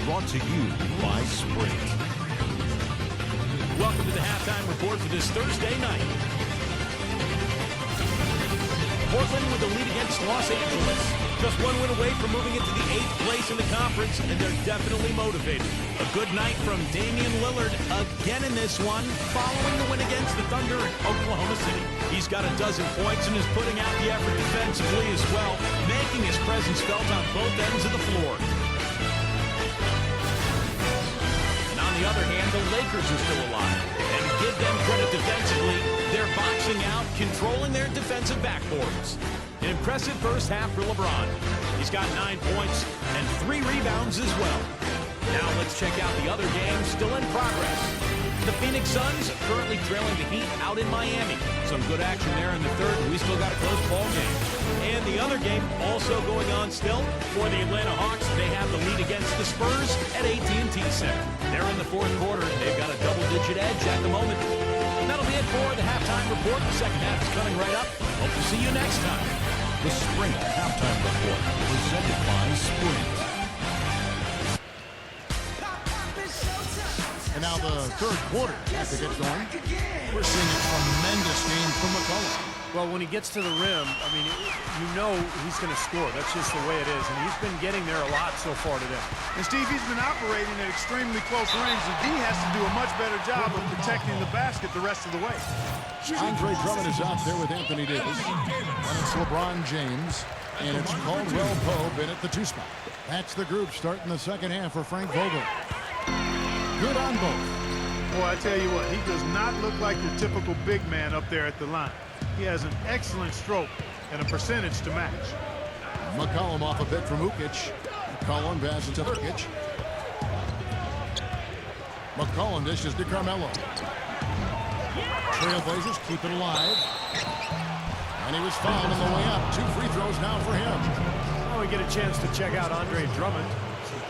brought to you by Sprint. Welcome to the halftime report for this Thursday night. Portland with the lead against Los Angeles. Just one win away from moving into the 8th place in the conference, and they're definitely motivated. A good night from Damian Lillard again in this one, following the win against the Thunder in Oklahoma City. He's got a dozen points and is putting out the effort defensively as well, making his presence felt on both ends of the floor. And on the other hand, the Lakers are still alive. And give them credit defensively, they're boxing out, controlling their defensive backboards. An impressive first half for LeBron. He's got 9 points and 3 rebounds as well. Now let's check out the other games still in progress. The Phoenix Suns currently trailing the Heat out in Miami. Some good action there in the third, but we still got a close ball game. And the other game also going on still. For the Atlanta Hawks, they have the lead against the Spurs at AT&T Center. They're in the fourth quarter. They've got a double-digit edge at the moment. And that'll be it for the halftime report. The second half is coming right up. Hope to see you next time. The Sprint Halftime Report, presented by Sprint. And now the third quarter as it gets going. We're seeing a tremendous game from McCollum. Well, when he gets to the rim, I mean, you know he's going to score. That's just the way it is. And he's been getting there a lot so far today. And, Steve, he's been operating at extremely close range. The D has to do a much better job of protecting the basket the rest of the way. Andre Drummond is out there with Anthony Davis. And it's LeBron James. And it's Caldwell Pope in at the 2 spot. That's the group starting the second half for Frank Vogel. Good on both. Boy, I tell you what, he does not look like your typical big man up there at the line. He has an excellent stroke and a percentage to match. McCollum off a bit from Ukic. McCollum passes to Ukic. McCollum dishes to Carmelo. Trailblazers keep it alive. And he was fouled on the way up. 2 free throws now for him. Well, we get a chance to check out Andre Drummond.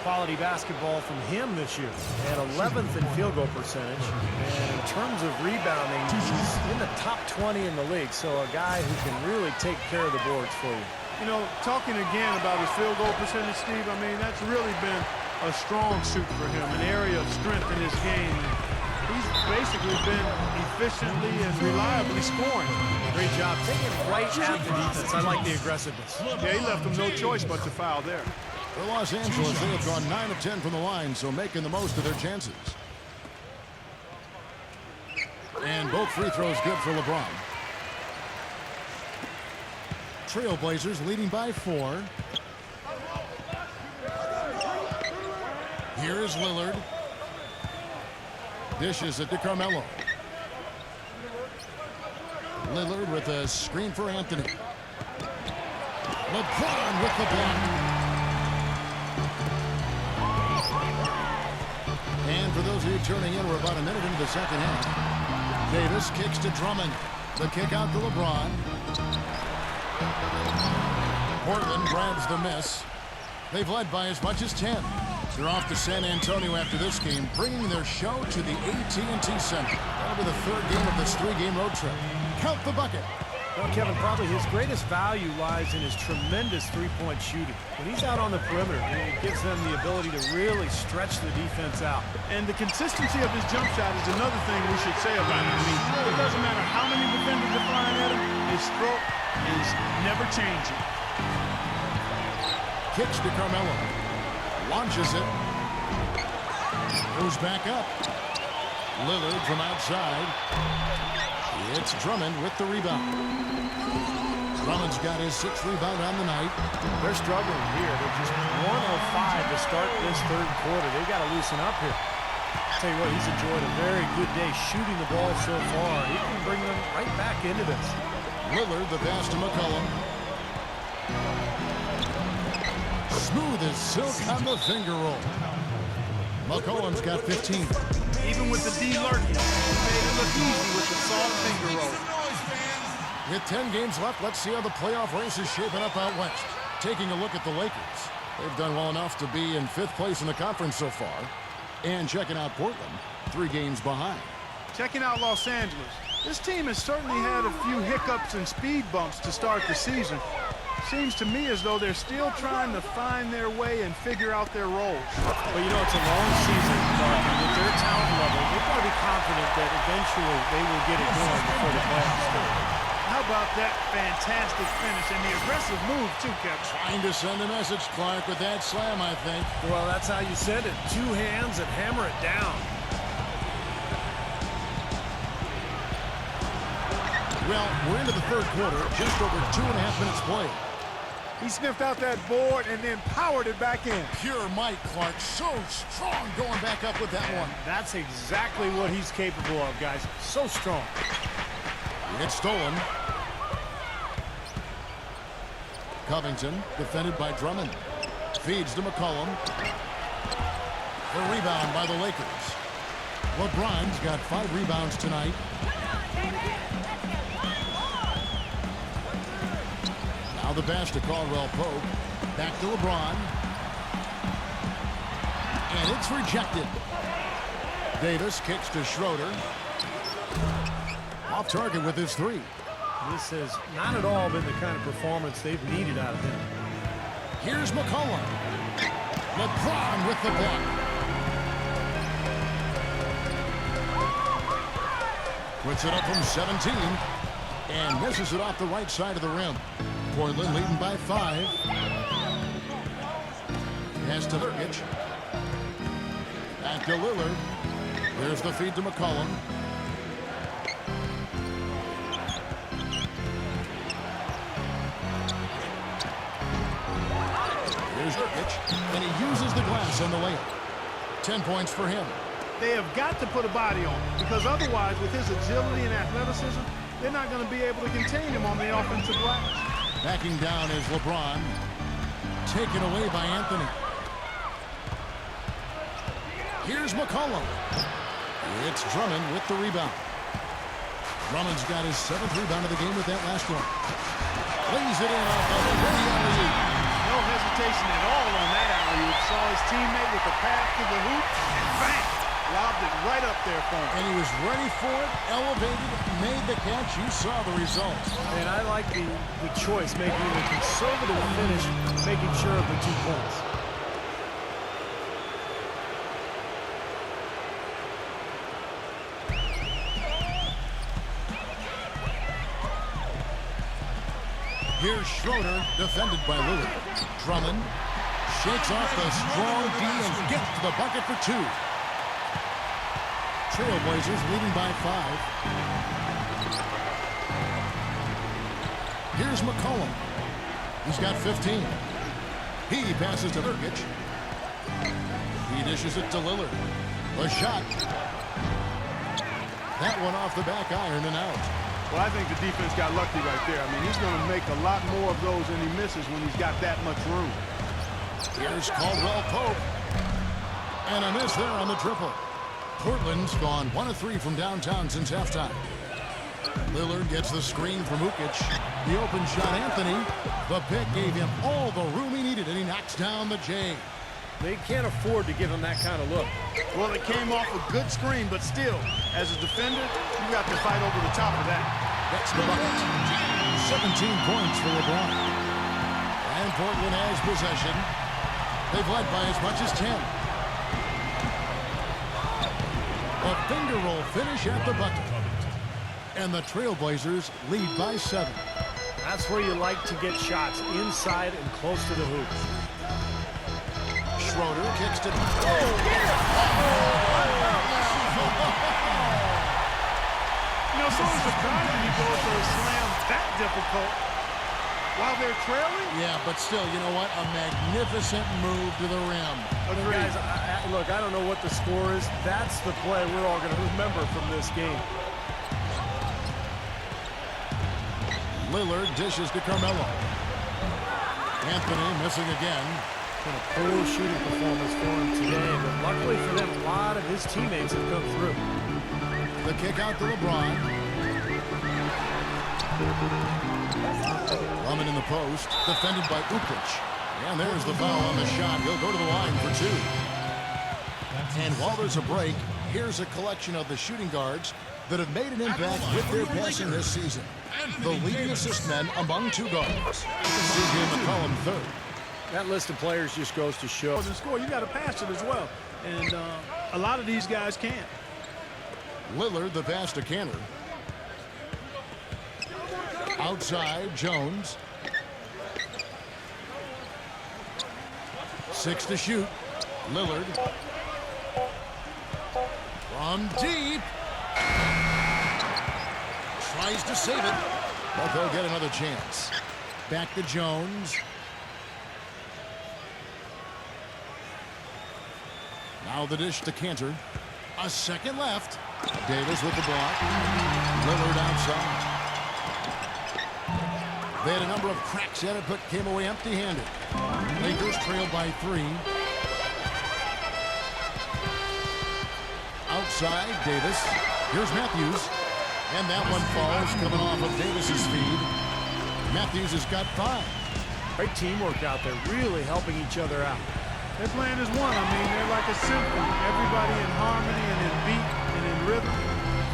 Quality basketball from him this year. And 11th in field goal percentage. And in terms of rebounding, he's in the top 20 in the league. So a guy who can really take care of the boards for you. You know, talking again about his field goal percentage, Steve, I mean, that's really been a strong suit for him, an area of strength in his game. He's basically been efficiently and reliably scoring. Great job taking right at the defense. I like the aggressiveness. Yeah, he left them no choice but to foul there. For Los Angeles, they have gone 9 of 10 from the line, so making the most of their chances. And both free throws good for LeBron. Trailblazers leading by 4. Here is Lillard. Dishes it to Carmelo. Lillard with a screen for Anthony. LeBron with the block. And for those of you turning in, we're about a minute into the second half. Davis kicks to Drummond. The kick out to LeBron. Portland grabs the miss. They've led by as much as 10. They're off to San Antonio after this game, bringing their show to the AT&T Center. That'll be the third game of this 3-game road trip. Count the bucket. Well, Kevin, probably his greatest value lies in his tremendous three-point shooting. When he's out on the perimeter, it gives them the ability to really stretch the defense out. And the consistency of his jump shot is another thing we should say about him. I mean, it doesn't matter how many defenders are flying at him, his stroke is never changing. Kicks to Carmelo. Launches it. Goes back up. Lillard from outside. It's Drummond with the rebound. Drummond's got his 6th rebound on the night. They're struggling here. They're just 1 of 5 to start this third quarter. They've got to loosen up here. I'll tell you what, he's enjoyed a very good day shooting the ball so far. He can bring them right back into this. Lillard, the pass to McCollum. Smooth as silk on the finger roll. McCollum's got 15. Even with the D lurking, he made it look easy with the soft finger roll. With 10 games left, let's see how the playoff race is shaping up out west. Taking a look at the Lakers. They've done well enough to be in 5th place in the conference so far. And checking out Portland, 3 games behind. Checking out Los Angeles. This team has certainly had a few hiccups and speed bumps to start the season. Seems to me as though they're still trying to find their way and figure out their roles. Well, you know, it's a long season, Clark, and with their talent level, they've got to be confident that eventually they will get it going before the playoffs start. How about that fantastic finish and the aggressive move, too, Kevin? Trying to send a message, Clark, with that slam, I think. Well, that's how you send it. Two hands and hammer it down. Well, we're into the third quarter, just over 2.5 minutes played. He sniffed out that board and then powered it back in. Pure might, Clark. So strong going back up with that one. That's exactly what he's capable of, guys. So strong. It's stolen. Covington, defended by Drummond. Feeds to McCollum. The rebound by the Lakers. LeBron's got 5 rebounds tonight. Now the pass to Caldwell Pope. Back to LeBron. And it's rejected. Davis kicks to Schroeder. Off target with his 3. This has not at all been the kind of performance they've needed out of him. Here's McCollum. LeBron with the block. Puts it up from 17 and misses it off the right side of the rim. Portland leading by 5. Pass to Nurkic. Back to Lillard. There's the feed to McCollum. Here's Nurkic, and he uses the glass on the layup. 10 points for him. They have got to put a body on him, because otherwise, with his agility and athleticism, they're not going to be able to contain him on the offensive glass. Backing down is LeBron. Taken away by Anthony. Here's McCollum. It's Drummond with the rebound. Drummond's got his 7th rebound of the game with that last one. Lays it in off of the alley-oop. No hesitation at all on that alley-oop. Saw his teammate with the pass to the hoop, and bang! Lobbed it right up there for him. And he was ready for it, elevated, made the catch. You saw the result. And I like the choice, making the conservative finish, making sure of the 2 points. Here's Schroeder, defended by Lillard. Drummond shakes off the strong D and gets to the bucket for 2. Trailblazers leading by 5. Here's McCollum. He's got 15. He passes to Nurkic. He dishes it to Lillard. The shot. That one off the back iron and out. Well, I think the defense got lucky right there. I mean, he's going to make a lot more of those than he misses when he's got that much room. Here's Caldwell Pope. And a miss there on the triple. Portland's gone 1 of 3 from downtown since halftime. Lillard gets the screen from Ukic. The open shot, Anthony. The pick gave him all the room he needed, and he knocks down the J. They can't afford to give him that kind of look. Well, it came off a good screen, but still, as a defender, you got to fight over the top of that. That's the bucket. 17 points for LeBron. And Portland has possession. They've led by as much as 10. A finger roll finish at the bucket. And the Trailblazers lead by 7. That's where you like to get shots, inside and close to the hoop. Schroeder kicks to... You know, so surprising he goes for a slam that difficult while they're trailing. Yeah, but still, you know what? A magnificent move to the rim. But guys, look, I don't know what the score is. That's the play we're all going to remember from this game. Lillard dishes to Carmelo. Anthony missing again. Been a poor shooting performance for him today, but luckily for them, a lot of his teammates have come through. The kick out to LeBron. Drummond in the post, defended by Ukic. And there's the foul on the shot. He'll go to the line for 2. And while there's a break, here's a collection of the shooting guards that have made an impact with their passing this season. The leading assist men among two guards. C.J. McCollum third. That list of players just goes to show. To score, you got to pass it as well. And a lot of these guys can't. Lillard the pass to Cantor. Outside, Jones. 6 to shoot. Lillard. From deep. Tries to save it, but they'll get another chance. Back to Jones. Now the dish to Cantor. A second left. Davis with the block. Lillard outside. They had a number of cracks at it, but came away empty-handed. Lakers trailed by 3. Outside, Davis. Here's Matthews. And that one falls, coming off of Davis's feed. Matthews has got 5. Great teamwork out there, really helping each other out. They're playing as one. I mean, they're like a symphony. Everybody in harmony and in beat and in rhythm.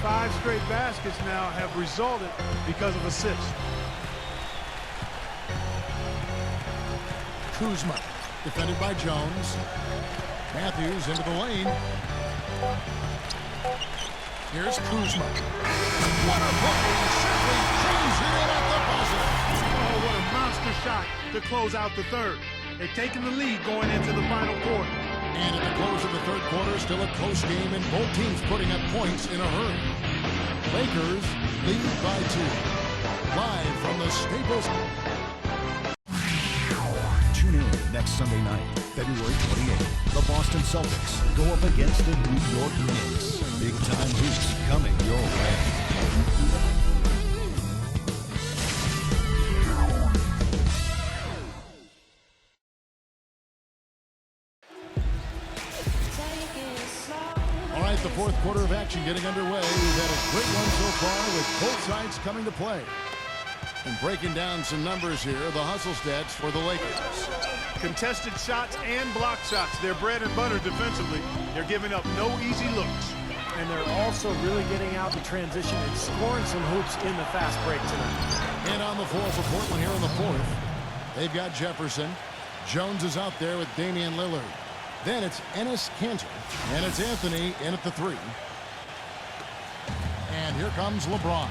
5 straight baskets now have resulted because of assists. Kuzma, defended by Jones. Matthews into the lane. Here's Kuzma. What a play! Simply trains it in at the buzzer. Oh, what a monster shot to close out the third. They're taking the lead going into the final quarter. And at the close of the third quarter, still a close game, and both teams putting up points in a hurry. Lakers lead by 2. Live from the Staples. Tune in next Sunday night, February 28th. The Boston Celtics go up against the New York Knicks. Big-time hoops coming your way. All right, the fourth quarter of action getting underway. We've had a great one so far with both sides coming to play. And breaking down some numbers here, the hustle stats for the Lakers. Contested shots and block shots. They're bread and butter defensively. They're giving up no easy looks. And they're also really getting out the transition and scoring some hoops in the fast break tonight. And on the floor for Portland here in the fourth, they've got Jefferson. Jones is out there with Damian Lillard. Then it's Enes Kanter, and it's Anthony in at the 3. And here comes LeBron.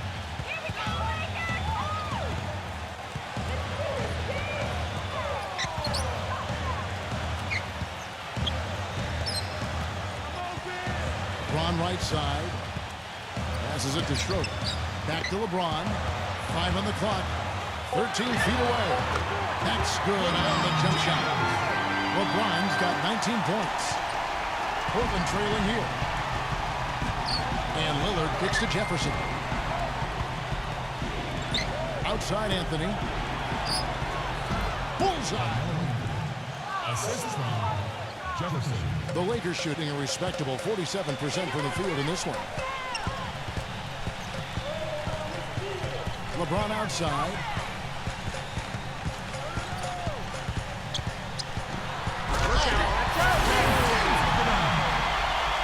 LeBron right side. Passes it to Schroeder. Back to LeBron. 5 on the clock. 13 feet away. That's good on the jump shot. LeBron's got 19 points. Portland trailing here. And Lillard kicks to Jefferson. Outside Anthony. Bullseye. Assist from Jefferson. The Lakers shooting a respectable 47% from the field in this one. LeBron outside.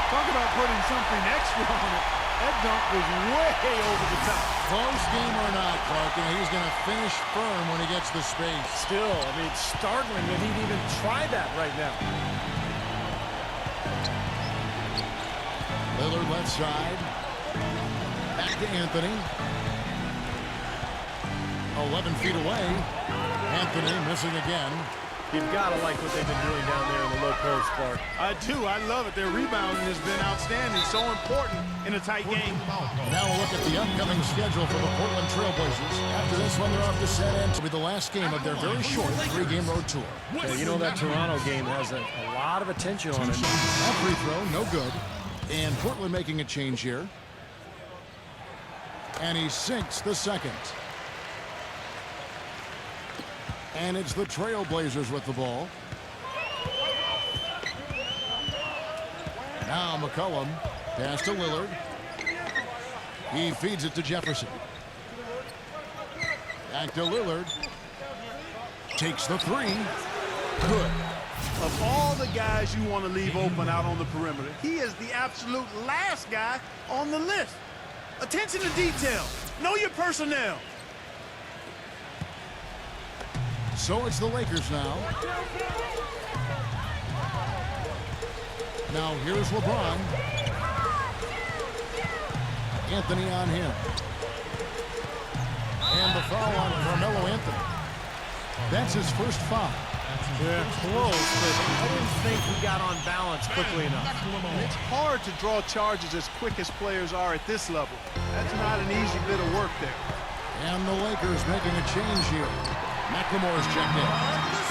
Talk about putting something extra on it. That dunk was way over the top. Close game or not, Clark, and he's going to finish firm when he gets the space. Still, I mean, startling that he'd even try that right now. Lillard left side. Back to Anthony. 11 feet away. Anthony missing again. You've got to like what they've been doing down there in the low post, Clark. I do. I love it. Their rebounding has been outstanding. So important in a tight game. Now we'll look at the upcoming schedule for the Portland Trailblazers. After this one, they're off to San Antonio. It'll be the last game of their very short 3-game road tour. Yeah, you know that Toronto game has a lot of attention on it. That free throw, no good. And Portland making a change here. And he sinks the second. And it's the Trailblazers with the ball. Now McCollum. Pass to Lillard. He feeds it to Jefferson. Back to Lillard. Takes the 3. Good. Of all the guys you want to leave open out on the perimeter, he is the absolute last guy on the list. Attention to detail. Know your personnel. So it's the Lakers now. Now here's LeBron. Anthony on him. And the foul on Carmelo Anthony. That's his first foul. Yeah, close, but I didn't think he got on balance quickly enough. And it's hard to draw charges as quick as players are at this level. That's not an easy bit of work there. And the Lakers making a change here. McLemore's checked in.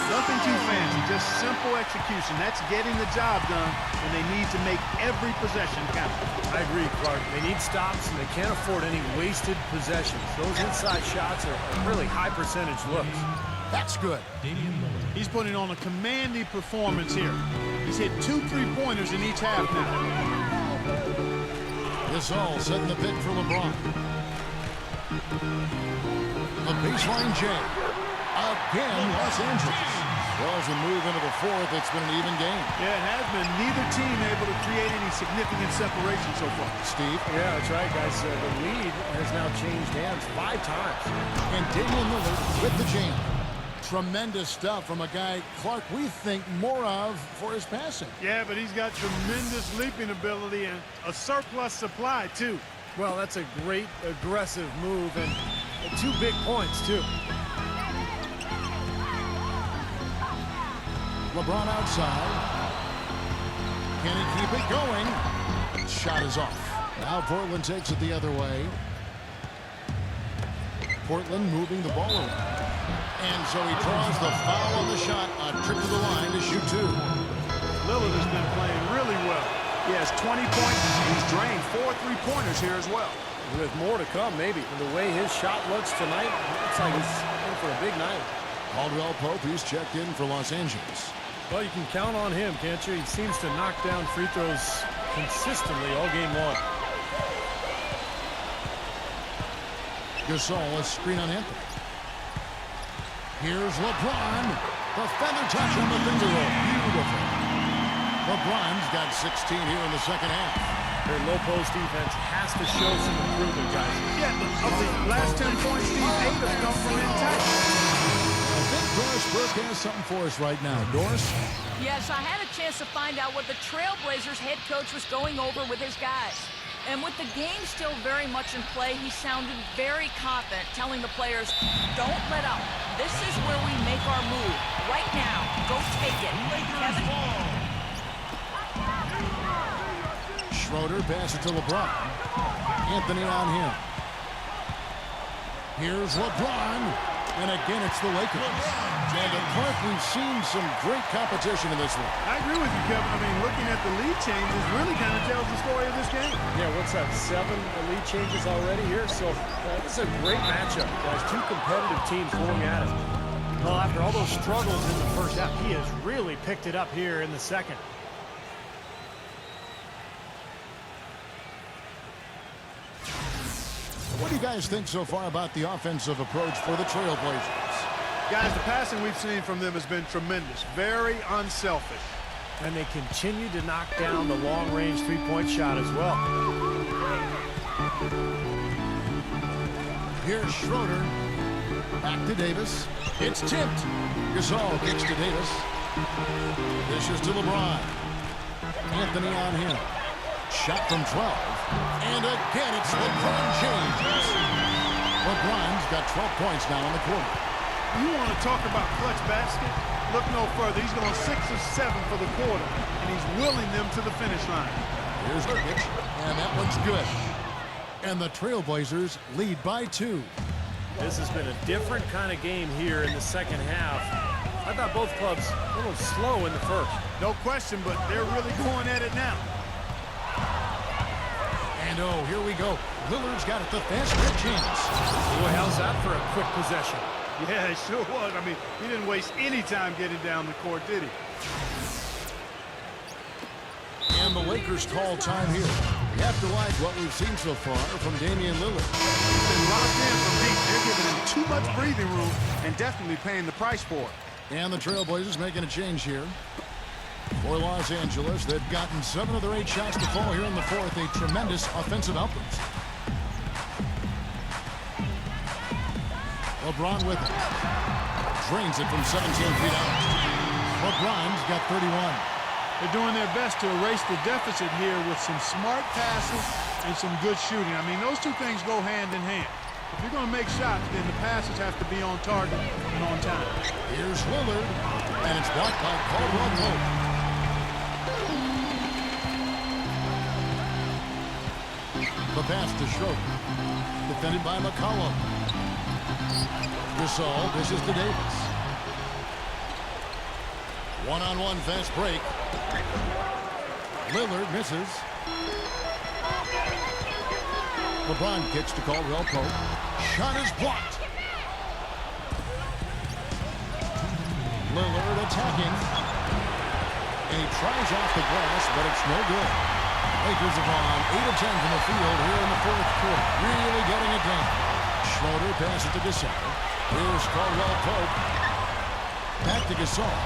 Nothing too fancy, just simple execution. That's getting the job done when they need to make every possession count. I agree, Clark. They need stops, and they can't afford any wasted possessions. Those inside shots are really high-percentage looks. That's good. He's putting on a commanding performance here. He's hit 2 3-pointers in each half now. This all setting the pick for LeBron. The baseline J. Again, Los Angeles. Well, as we move into the fourth, it's been an even game. Yeah, it has been. Neither team able to create any significant separation so far. Steve? Yeah, that's right, guys. The lead has now changed hands 5 times. And Damian Lillard with the jam. Tremendous stuff from a guy, Clark, we think more of for his passing. Yeah, but he's got tremendous leaping ability and a surplus supply, too. Well, that's a great aggressive move, and 2 big points, too. LeBron outside. Can he keep it going? Shot is off. Now Portland takes it the other way. Portland moving the ball around. And so he draws the foul on the shot. A trip to the line to shoot 2. Lillard has been playing really well. He has 20 points. He's drained 4 3-pointers here as well. With more to come, maybe. And the way his shot looks tonight, looks like he's in for a big night. Caldwell Pope, he's checked in for Los Angeles. Well, you can count on him, can't you? He seems to knock down free throws consistently all game long. Gasol, a screen on Anthony. Here's LeBron. The feather touch on the finger roll. Beautiful. LeBron's got 16 here in the second half. Their low post defense has to show some improvement, guys. Yeah, of the last 10 points, Steve, 8 have come from intact. I think Doris Burke has something for us right now. Doris? Yes, I had a chance to find out what the Trailblazers head coach was going over with his guys. And with the game still very much in play, he sounded very confident, telling the players, don't let up. This is where we make our move. Right now. Go take it. Kevin? Schroeder passes to LeBron. Anthony on him. Here's LeBron. And again, it's the Lakers. And at Clark, we've seen some great competition in this one. I agree with you, Kevin. I mean, looking at the lead changes really kind of tells the story of this game. Yeah, what's that, 7 lead changes already here? So this is a great matchup, guys. 2 competitive teams going at it. Well, after all those struggles in the first half, he has really picked it up here in the second. What do you guys think so far about the offensive approach for the Trailblazers? Guys, the passing we've seen from them has been tremendous. Very unselfish. And they continue to knock down the long-range 3-point shot as well. Here's Schroeder. Back to Davis. It's tipped. Gasol kicks to Davis. Dishes to LeBron. Anthony on him. Shot from 12. And again, it's LeBron James. LeBron's got 12 points now in the quarter. You want to talk about clutch basket? Look no further. He's going 6 of 7 for the quarter, and he's willing them to the finish line. Here's the pitch, and that one's good. And the Trailblazers lead by 2. This has been a different kind of game here in the second half. I thought both clubs a little slow in the first. No question, but they're really going at it now. And oh, here we go. Lillard's got it, the fast break chance. Boy, how's that for a quick possession? Yeah, it sure was. I mean, he didn't waste any time getting down the court, did he? And the Lakers call time here. You have to like what we've seen so far from Damian Lillard. He's been locked in from deep. They're giving him too much breathing room and definitely paying the price for it. And the Trailblazers making a change here. For Los Angeles, they've gotten 7 of their 8 shots to fall here in the fourth. A tremendous offensive output. LeBron with it. Drains it from 17 feet out. LeBron's got 31. They're doing their best to erase the deficit here with some smart passes and some good shooting. I mean, those two things go hand in hand. If you're going to make shots, then the passes have to be on target and on time. Here's Lillard, and it's blocked by Caldwell Pope. The pass to Schroeder. Defended by McCollum. Gasol dishes to Davis. One-on-one fast break. Lillard misses. LeBron kicks to Caldwell Pope. Shot is blocked. Lillard attacking. And he tries off the glass, but it's no good. Lakers have gone 8 of 10 from the field here in the fourth quarter. Really getting it done. Schroeder passes to Gasol. Here's Caldwell Pope. Back to Gasol.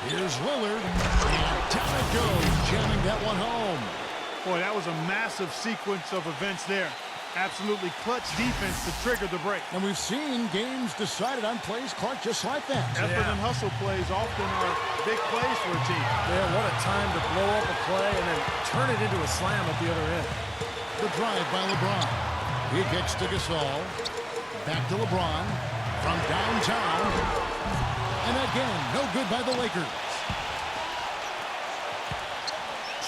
Here's Lillard. And down it goes, jamming that one home. Boy, that was a massive sequence of events there. Absolutely clutch defense to trigger the break. And we've seen games decided on plays, Clark, just like that. Effort and hustle plays often are big plays for a team. Yeah, what a time to blow up a play and then turn it into a slam at the other end. The drive by LeBron. He kicks to Gasol. Back to LeBron. From downtown. And again, no good by the Lakers.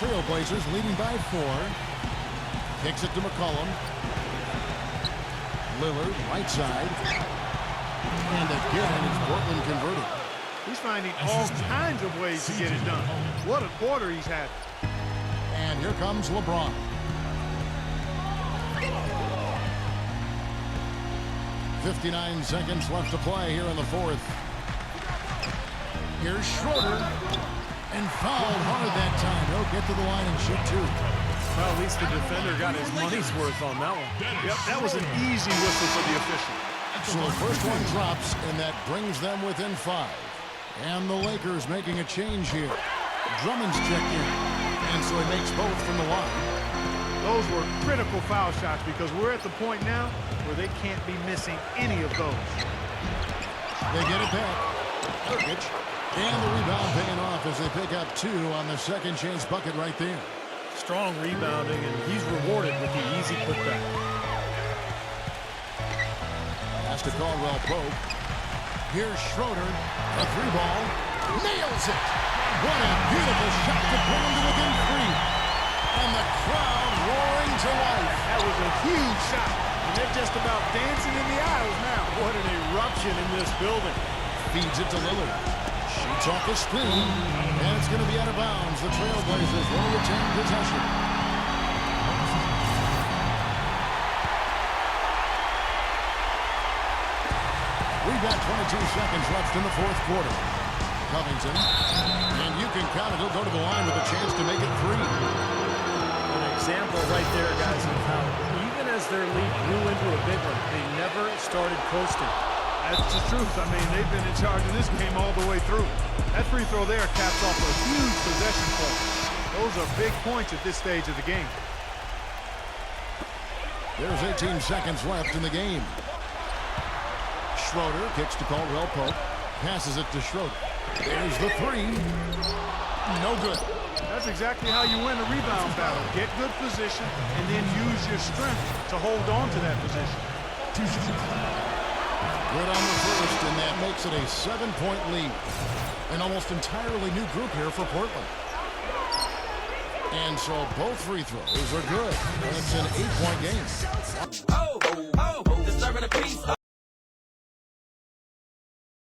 Trailblazers leading by 4. Kicks it to McCollum. Lillard, right side. And again, it's Portland converted. He's finding all kinds of ways to get it done. What a quarter he's had. And here comes LeBron. .59 seconds left to play here in the fourth. Here's Schroeder. And fouled hard that time. He'll get to the line and shoot 2. Well, at least the defender got his money's worth on that one. Yep, that was an easy whistle for the official. So the first one drops, and that brings them within 5. And the Lakers making a change here. Drummond's checked in, and so he makes both from the line. Those were critical foul shots because we're at the point now where they can't be missing any of those. They get it back. Nurkic. And the rebound paying off as they pick up 2 on the second chance bucket right there. Strong rebounding, and he's rewarded with the easy putback. Pass to Caldwell Pope. Here's Schroeder. A 3-ball. Nails it. What a beautiful shot to bring him to within 3. And the crowd roaring to life. That was a huge shot. And they're just about dancing in the aisles now. What an eruption in this building. Feeds it to Lillard. Shoots off the screen, and it's going to be out of bounds. The Trailblazers will retain possession. We've got 22 seconds left in the fourth quarter. Covington, and you can count it. He'll go to the line with a chance to make it 3. An example right there, guys, of how even as their lead grew into a big one, they never started coasting. That's the truth. I mean, they've been in charge of this game all the way through. That free throw there caps off a huge possession point. Those are big points at this stage of the game. There's 18 seconds left in the game. Schroeder kicks to Caldwell Pope. Passes it to Schroeder. There's the 3. No good. That's exactly how you win a rebound battle. Get good position and then use your strength to hold on to that position. Good on the first, and that makes it a 7-point lead. An almost entirely new group here for Portland. And so both free throws are good. And it's an 8-point game. Oh, oh,